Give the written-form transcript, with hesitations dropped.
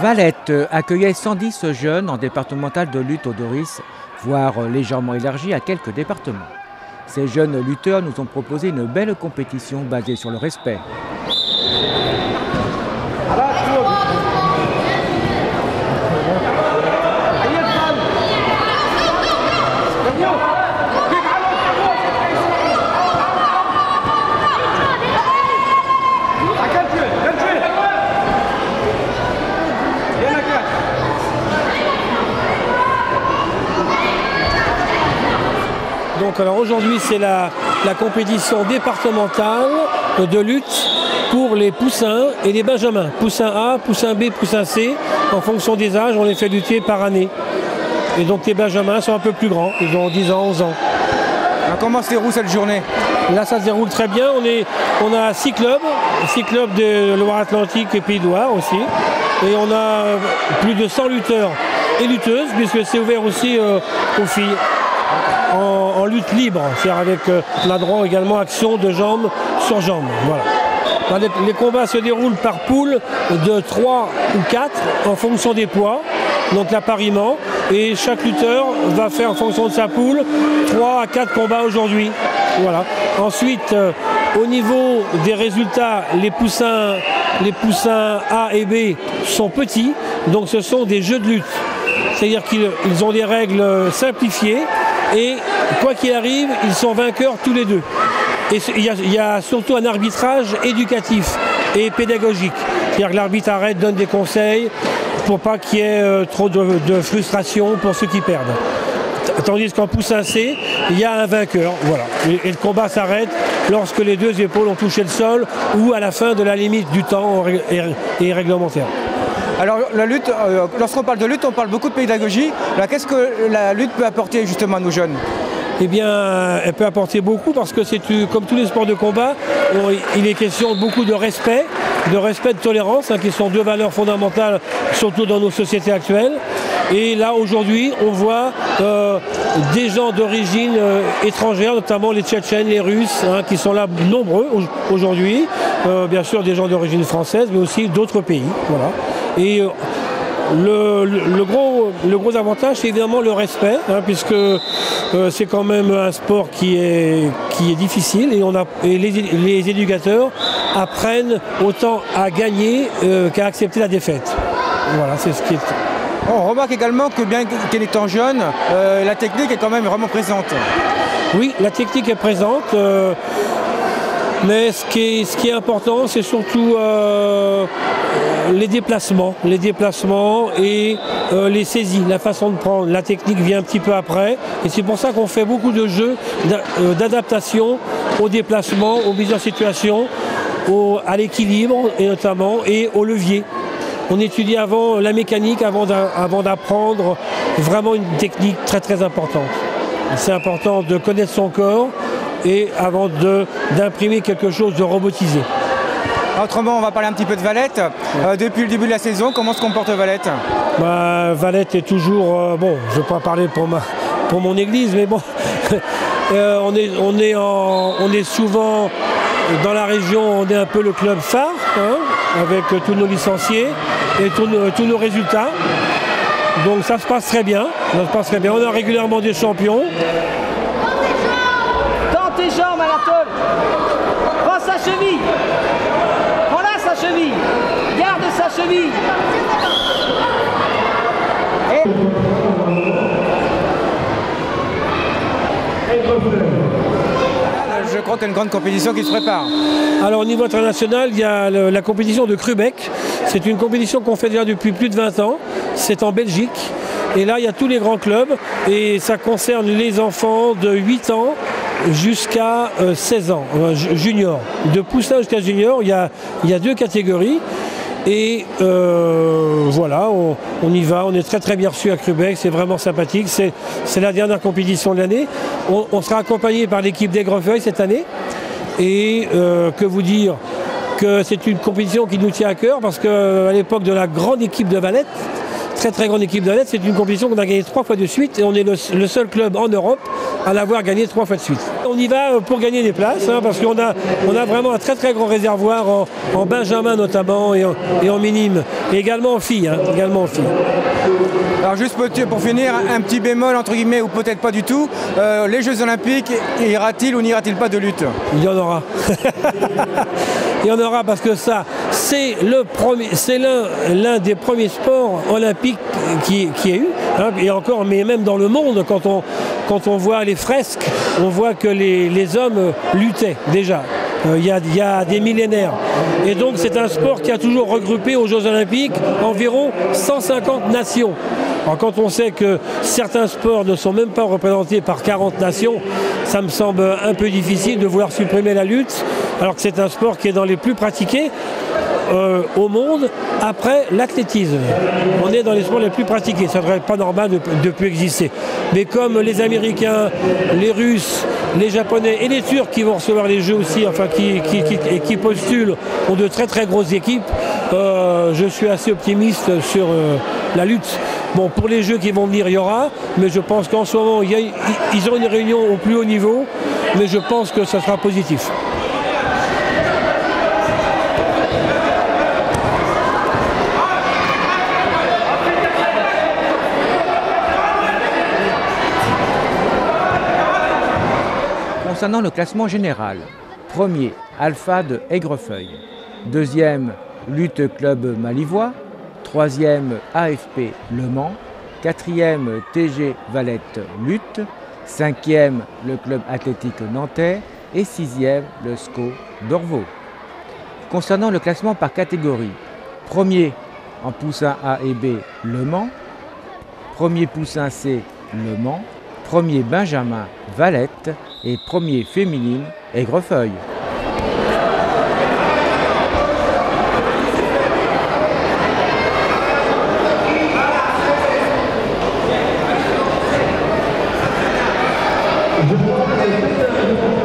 Valette accueillait 110 jeunes en départemental de lutte au Doris, voire légèrement élargi à quelques départements. Ces jeunes lutteurs nous ont proposé une belle compétition basée sur le respect. Donc alors aujourd'hui c'est la compétition départementale de lutte pour les poussins et les benjamins. Poussin A, poussin B, poussin C. En fonction des âges, on les fait lutter par année. Et donc les benjamins sont un peu plus grands, ils ont 10 ans, 11 ans. Alors comment se déroule cette journée? Là ça se déroule très bien, on a 6 clubs de Loire-Atlantique et Pays de Loire aussi. Et on a plus de 100 lutteurs et lutteuses, puisque c'est ouvert aussi aux filles. En lutte libre, c'est-à-dire avec la droit également action de jambe sur jambe. Voilà. Les combats se déroulent par poule de 3 ou 4 en fonction des poids, donc l'appariement, et chaque lutteur va faire en fonction de sa poule 3 à 4 combats aujourd'hui. Voilà. Ensuite, au niveau des résultats, les poussins A et B sont petits, donc ce sont des jeux de lutte. C'est-à-dire qu'ils ont des règles simplifiées. Et quoi qu'il arrive, ils sont vainqueurs tous les deux. Et il y a surtout un arbitrage éducatif et pédagogique. C'est-à-dire que l'arbitre arrête, donne des conseils pour pas qu'il y ait trop de frustration pour ceux qui perdent. Tandis qu'en poussin C, il y a un vainqueur. Voilà. Et le combat s'arrête lorsque les deux épaules ont touché le sol ou à la fin de la limite du temps et réglementaire. Alors la lutte, lorsqu'on parle de lutte, on parle beaucoup de pédagogie. Qu'est-ce que la lutte peut apporter justement à nos jeunes? Eh bien, elle peut apporter beaucoup parce que c'est comme tous les sports de combat, il est question beaucoup de respect, de tolérance, qui sont deux valeurs fondamentales, surtout dans nos sociétés actuelles. Et là, aujourd'hui, on voit des gens d'origine étrangère, notamment les Tchétchènes, les Russes, qui sont là nombreux aujourd'hui. Bien sûr, des gens d'origine française, mais aussi d'autres pays. Voilà. Et le gros avantage, c'est évidemment le respect, puisque c'est quand même un sport qui est difficile et les éducateurs apprennent autant à gagner qu'à accepter la défaite. Voilà, c'est ce qui est... On remarque également que bien qu'en étant jeune, la technique est quand même vraiment présente. Oui, la technique est présente. Mais ce qui est important, c'est surtout les déplacements et les saisies, la façon de prendre. La technique vient un petit peu après. Et c'est pour ça qu'on fait beaucoup de jeux d'adaptation au déplacement, aux mises en situation, à l'équilibre et notamment et au levier. On étudie avant la mécanique avant d'apprendre vraiment une technique très très importante. C'est important de connaître son corps et avant d'imprimer quelque chose de robotisé. Autrement, on va parler un petit peu de Valette. Depuis le début de la saison, comment se comporte Valette? Valette est toujours... bon, je ne veux pas parler pour mon église, mais bon, on est souvent dans la région, on est un peu le club phare, avec tous nos licenciés et tous nos résultats. Donc ça se passe très bien. On a régulièrement des champions. Tes jambes, Anatole. Prends sa cheville. Prends-la sa cheville. Garde sa cheville. Et... Je crois qu'il y a une grande compétition qui se prépare. Alors au niveau international, il y a la compétition de Crubec. C'est une compétition qu'on fait déjà depuis plus de 20 ans. C'est en Belgique. Et là, il y a tous les grands clubs. Et ça concerne les enfants de 8 ans jusqu'à 16 ans, junior. De poussin jusqu'à junior, il y a 2 catégories. Et voilà, on y va, on est très très bien reçu à Crubec, c'est vraiment sympathique. C'est la dernière compétition de l'année. On sera accompagné par l'équipe d'Aigrefeuille cette année. Et que vous dire que c'est une compétition qui nous tient à cœur parce qu'à l'époque de la grande équipe de Valette, très très grande équipe de Valette, c'est une compétition qu'on a gagnée 3 fois de suite et on est le seul club en Europe à l'avoir gagné 3 fois de suite. On y va pour gagner des places, hein, parce qu'on a vraiment un très grand réservoir en benjamin notamment et en minime, et également en filles. Hein, également en filles. Alors juste pour finir, un petit bémol entre guillemets, ou peut-être pas du tout, les Jeux Olympiques, ira-t-il ou n'ira-t-il pas de lutte? Il y en aura. Il y en aura parce que ça, c'est l'un des premiers sports olympiques qui a eu, hein, et encore, mais même dans le monde, quand on voit les fresques, on voit que les hommes luttaient déjà. Il y a des millénaires. Et donc c'est un sport qui a toujours regroupé aux Jeux Olympiques environ 150 nations. Alors quand on sait que certains sports ne sont même pas représentés par 40 nations, ça me semble un peu difficile de vouloir supprimer la lutte, alors que c'est un sport qui est dans les plus pratiqués au monde après l'athlétisme. On est dans les sports les plus pratiqués, ça ne devrait pas normal de plus exister. Mais comme les Américains, les Russes, les Japonais et les Turcs qui vont recevoir les Jeux aussi, enfin qui postulent, ont de très grosses équipes, je suis assez optimiste sur la lutte. Bon, pour les Jeux qui vont venir, il y aura, mais je pense qu'en ce moment, ils ont une réunion au plus haut niveau, mais je pense que ça sera positif. Concernant le classement général, premier, Alpha de Aigrefeuille. Deuxième, Lutte Club Malivois. Troisième, AFP Le Mans. Quatrième, TG Valette Lutte. Cinquième, le Club Athlétique Nantais. Et sixième, le SCO d'Orvaux. Concernant le classement par catégorie, premier en poussin A et B, Le Mans. Premier poussin C, Le Mans. Premier Benjamin, Valette. Et premier féminine, Aigrefeuille. Je